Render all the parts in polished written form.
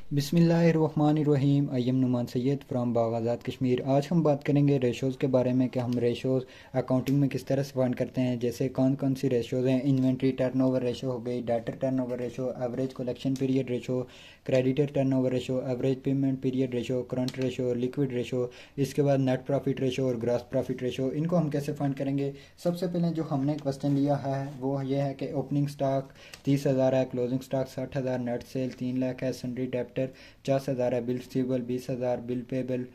बिस्मिल्लाहिर्रहमानिर्रहीम। I am Numan Syed from Baghazat Kashmir. आज हम बात करेंगे रेशोज़ के बारे में कि हम रेशोज़ अकाउंटिंग में किस तरह से फाइंड करते हैं। जैसे कौन कौन सी रेशोज़ हैं। इन्वेंट्री टर्नओवर रेशो हो गई, debtor turnover ratio, average collection period ratio, creditor turnover ratio, average payment period ratio, current ratio, liquid ratio, इसके बाद नेट प्रॉफिट रेशो और ग्रॉस प्रॉफिट रेशो। इनको हम कैसे फाइंड करेंगे। सबसे पहले जो हमने क्वेश्चन लिया है वो ये है कि ओपनिंग स्टॉक 30,000 है, closing stock 60,000, net cell 3 lakh है, सन्ड्री डेप्टर 50,000 है, बिल रिसीवेबल 20,000, बिल पेबल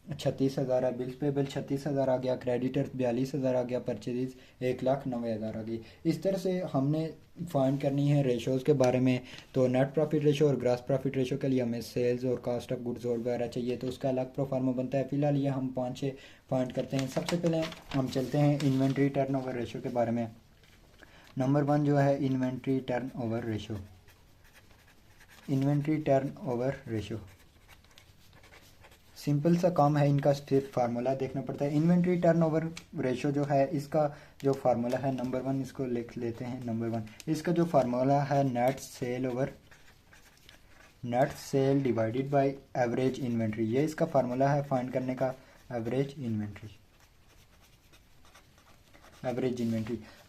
36,000 है, बिल पेबल 36,000 आ गया, क्रेडिटर 42,000 आ गया, परचेज 1,90,000 आ गई। इस तरह से हमने फाइंड करनी है रेशोज़ के बारे में। तो नेट प्रॉफिट रेशो और ग्रॉस प्रॉफिट रेशो के लिए हमें सेल्स और कॉस्ट ऑफ गुड्स सोल्ड वगैरह चाहिए, तो उसका अलग प्रोफार्मा बनता है। फिलहाल ये हम 5-6 फाइंड करते हैं। सबसे पहले हम चलते हैं इन्वेंट्री टर्नओवर रेशो के बारे में। नंबर 1 जो है inventory turnover ratio. Inventory turnover ratio simple सा काम है, इनका सिर्फ फार्मूला देखना पड़ता है। इन्वेंट्री टर्नओवर रेशो जो है इसका जो फार्मूला है नंबर 1, इसको लिख लेते हैं। नंबर 1 इसका जो फार्मूला है net cell divided by average inventory. ये इसका फार्मूला है फाइंड करने का। Average inventory.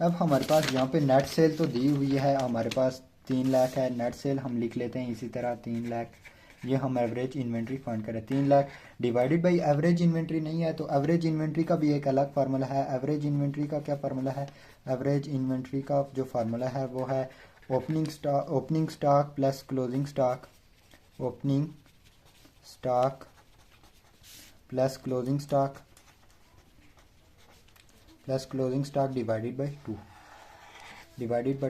अब हमारे पास यहाँ पे नेट सेल तो दी हुई है, हमारे पास 3 लाख है। नेट सेल हम लिख लेते हैं इसी तरह 3 लाख। ये हम एवरेज इन्वेंट्री फाइंड करें। 3 lakh divided by average inventory नहीं है, तो एवरेज इन्वेंट्री का भी एक अलग फार्मूला है। एवरेज इन्वेंट्री का क्या फार्मूला है। एवरेज इन्वेंट्री का जो फार्मूला है वो है opening stock plus closing stock. Opening stock plus closing stock divided by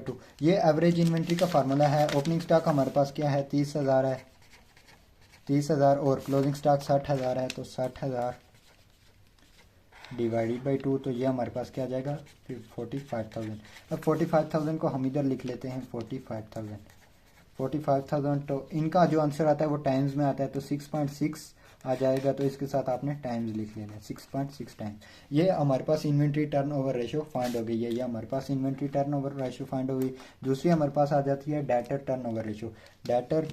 2। ये एवरेज इन्वेंट्री का फार्मूला है। ओपनिंग स्टॉक हमारे पास क्या है 30,000 है, 30,000 और क्लोजिंग स्टॉक 60,000 है, तो 60,000 डिवाइडेड बाई 2, तो ये हमारे पास क्या आ जाएगा फिर 45,000। अब 45,000 को हम इधर लिख लेते हैं 45,000। तो इनका जो आंसर आता है वो टाइम्स में आता है, तो 6.6 आ जाएगा। तो इसके साथ आपने टाइम्स लिख लेना है, 6.6 टाइम्स। ये हमारे पास इन्वेंट्री टर्नओवर रेशो फाइंड हो गई है। ये हमारे पास इन्वेंट्री टर्नओवर रेशो फाइंड हो गई। दूसरी हमारे पास आ जाती है debtor turnover ratio. Debtor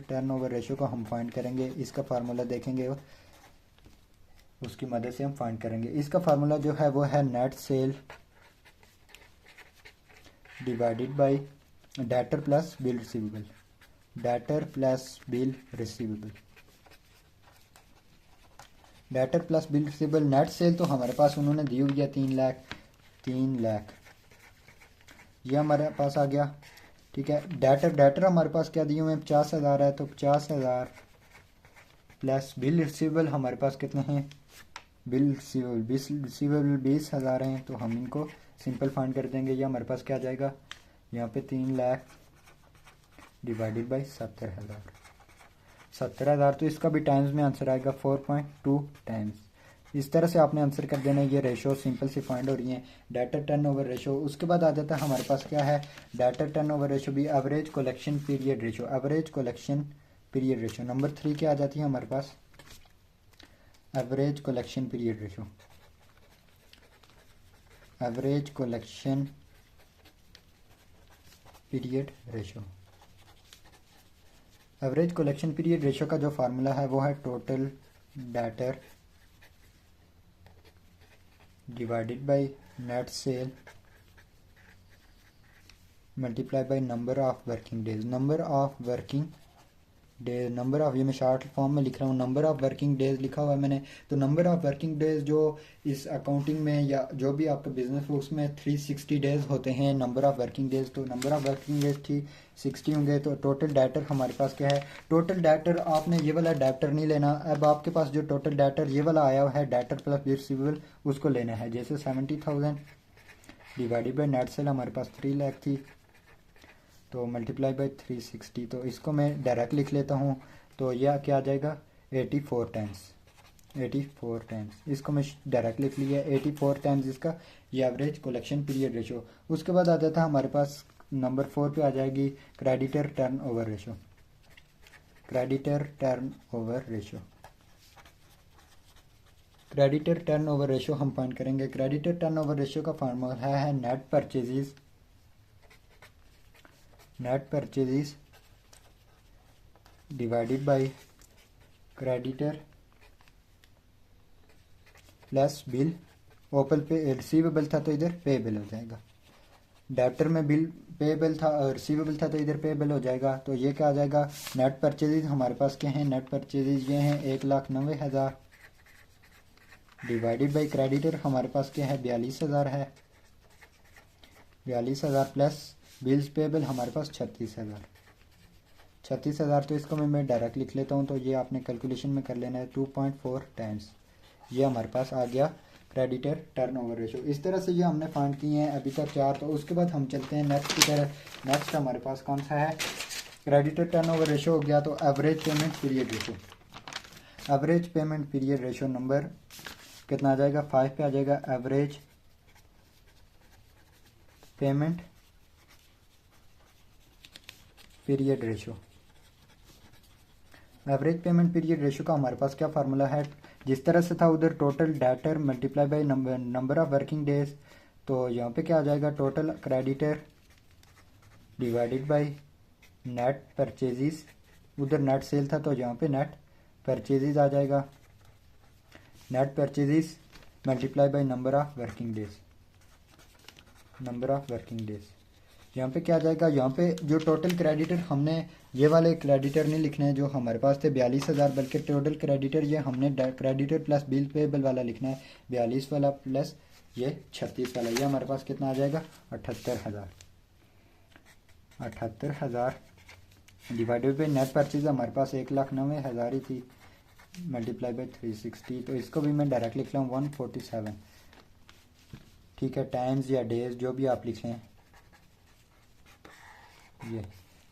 turnover ratio को हम फाइंड करेंगे। इसका फार्मूला देखेंगे, उसकी मदद से हम फाइंड करेंगे। इसका फार्मूला जो है वो है net cell divided by debtor plus bill receivable. Debtor plus bill receivable. Net cell तो हमारे पास उन्होंने दी हुई है 3 लाख। ये हमारे पास आ गया, ठीक है। डेटर हमारे पास क्या दिए हुए हैं 50,000 है, तो 50,000 प्लस बिल रिसीवेबल हमारे पास कितने हैं। बिल रिसीवेबल 20,000 हैं, तो हम इनको सिंपल फाइंड कर देंगे। ये हमारे पास क्या आ जाएगा यहाँ पे 3 लाख डिवाइडेड बाई 70,000। तो इसका भी टाइम्स में आंसर आएगा 4.2 टाइम्स। इस तरह से आपने आंसर कर देना। ये रेशो सिंपल सी फाइंड हो रही हैं। Debtor turnover ratio. उसके बाद आ जाता है हमारे पास क्या है डेटर टर्नओवर रेशो भी average collection period ratio. Number 3 क्या आ जाती है हमारे पास average collection period ratio. Average collection period ratio का जो फार्मूला है वो है total debtor divided by net sale multiply by number of working days. Number of ये मैं शॉर्ट फॉर्म में लिख रहा हूँ। नंबर ऑफ वर्किंग डेज लिखा हुआ है मैंने। तो नंबर ऑफ वर्किंग डेज जो इस अकाउंटिंग में या जो भी आपका बिजनेस हो उसमें 360 डेज होते हैं नंबर ऑफ वर्किंग डेज। तो नंबर ऑफ वर्किंग डेज 360 होंगे। तो टोटल डेटर हमारे पास क्या है। टोटल डेटर आपने ये वाला डेटर नहीं लेना। अब आपके पास जो टोटल डेटर ये वाला आया हुआ है डेटर प्लस बिल रिसीवेबल उसको लेना है। जैसे 70,000 डिवाइडेड बाई नेट सेल हमारे पास 3 लाख थी, तो मल्टीप्लाई बाई 360। तो इसको मैं डायरेक्ट लिख लेता हूँ। तो यह क्या आ जाएगा 84 टाइम्स। इसको मैं डायरेक्ट लिख लिया 84 टाइम्स इसका ये एवरेज कलेक्शन पीरियड रेशो। उसके बाद आ जाता है हमारे पास नंबर 4 पे आ जाएगी क्रेडिटर टर्नओवर रेशो हम फाइंड करेंगे। क्रेडिटर टर्नओवर रेशो का फार्मूला है net purchases net purchases divided by creditor plus bill ओपल पे रिसीवेबल था तो इधर पेएबल हो जाएगा। डेब्टर में बिल पेएबल था और रिसीवेबल था तो इधर पेएबल हो जाएगा। तो ये क्या आ जाएगा, नेट परचेजेज हमारे पास क्या है, नेट परचेजेज ये हैं 1,90,000 डिवाइडेड बाई क्रेडिटर हमारे पास क्या है 42,000 है, 42,000 प्लस बिल्स पेएबल हमारे पास 36,000 तो इसको मैं डायरेक्ट लिख लेता हूँ। तो ये आपने कैलकुलेशन में कर लेना है 2.4 टाइम्स, ये हमारे पास आ गया क्रेडिटर टर्नओवर रेशो। इस तरह से ये हमने फाइंड किए हैं अभी तक 4। तो उसके बाद हम चलते हैं नेक्स्ट की तरफ। नेक्स्ट हमारे पास कौन सा है, क्रेडिटर टर्नओवर रेशो हो गया। तो average payment period ratio, average payment period ratio number कितना आ जाएगा, 5 पे आ जाएगा। Average payment period ratio, average payment period ratio का हमारे पास क्या फार्मूला है, जिस तरह से था उधर total debtor multiply by number of working days. तो यहाँ पे क्या आ जाएगा, total creditor divided by net purchases, उधर नेट सेल था तो यहाँ पे नेट परचेजेस आ जाएगा। Net purchases multiply by number of working days, number of working days. यहाँ पे क्या आ जाएगा, यहाँ पे जो टोटल क्रेडिटर हमने ये वाले क्रेडिटर नहीं लिखने हैं जो हमारे पास थे 42,000, बल्कि टोटल क्रेडिटर ये हमने क्रेडिटर प्लस बिल पेबल वाला लिखना है, 42 वाला प्लस ये 36 वाला। ये हमारे पास कितना आ जाएगा 78,000, 78,000 डिवाइडेड बाई नेट परचेज हमारे पास 1,90,000 ही थी, मल्टीप्लाई बाई 360। तो इसको भी मैं डायरेक्ट लिख रहा हूँ 147, ठीक है, टाइम्स या डेज जो भी आप लिखें। ये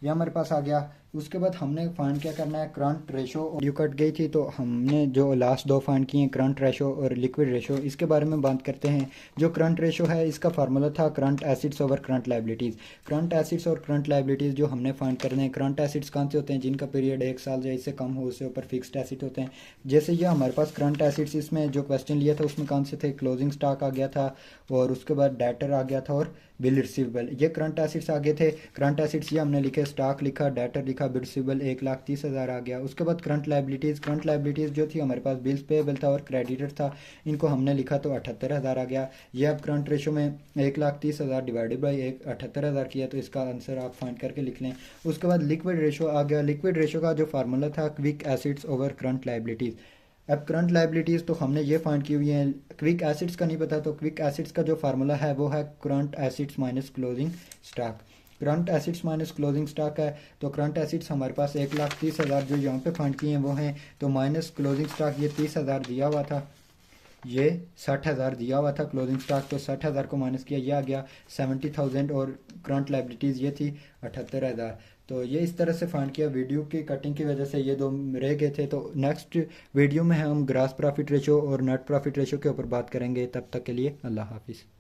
हमारे पास आ गया। उसके बाद हमने फाइंड क्या करना है, करंट रेशो। ड्यू कट गई थी तो हमने जो लास्ट दो फाइंड किए हैं करंट रेशो और लिक्विड रेशो, इसके बारे में बात करते हैं। जो करंट रेशो है इसका फार्मूला था current assets over current liabilities. Current assets और करंट लाइबिलिटीज़ जो हमने फाइंड करने हैं, करंट एसिड्स कौन से होते हैं, जिनका पीरियड 1 साल या इससे कम हो, उससे ऊपर फिक्स्ड एसिड होते हैं। जैसे ये हमारे पास करंट एसिड्स, इसमें जो क्वेश्चन लिया था उसमें कौन से थे, क्लोजिंग स्टॉक आ गया था और उसके बाद डेटर आ गया था और बिल रिसीवेबल, ये करंट एसिड्स आगे थे। करंट एसिड्स ये हमने लिखे, स्टॉक लिखा, डेटर लिखा, बिल रिसीवेबल 1,30,000 आ गया। उसके बाद करंट लाइबिलिटीज़, करंट लाइबिलिटीज़ जो थी हमारे पास बिल्स पेएबल था और क्रेडिटर था, इनको हमने लिखा तो 78,000 आ गया। ये अब करंट रेशो में 1,30,000 डिवाइडेड बाई 78,000 किया, तो इसका आंसर आप फाइंड करके लिख लें। उसके बाद लिक्विड रेशो आ गया। लिक्विड रेशो का जो फार्मूला था quick acids over current liabilities. अब करंट लाइबिलिटीज़ तो हमने ये फाइंड की हुई है, क्विक एसिड्स का नहीं पता, तो क्विक एसिड्स का जो फार्मूला है वो है current assets minus closing stock. Current assets minus closing stock है, तो करंट एसिड्स हमारे पास 1,30,000 जो यहाँ पे फाइंड किए हैं वो हैं, तो माइनस क्लोजिंग स्टॉक ये 30,000 दिया हुआ था, ये 60,000 दिया हुआ था क्लोजिंग स्टॉक, तो 60,000 को माइनस किया, ये आ गया 70,000 और करंट लाइबिलिटीज़ ये थी 78,000। तो ये इस तरह से फाइंड किया। वीडियो की कटिंग की वजह से ये दो रह गए थे। तो नेक्स्ट वीडियो में हम ग्रॉस प्रॉफिट रेशो और नेट प्रॉफिट रेशो के ऊपर बात करेंगे। तब तक के लिए अल्लाह हाफिज़।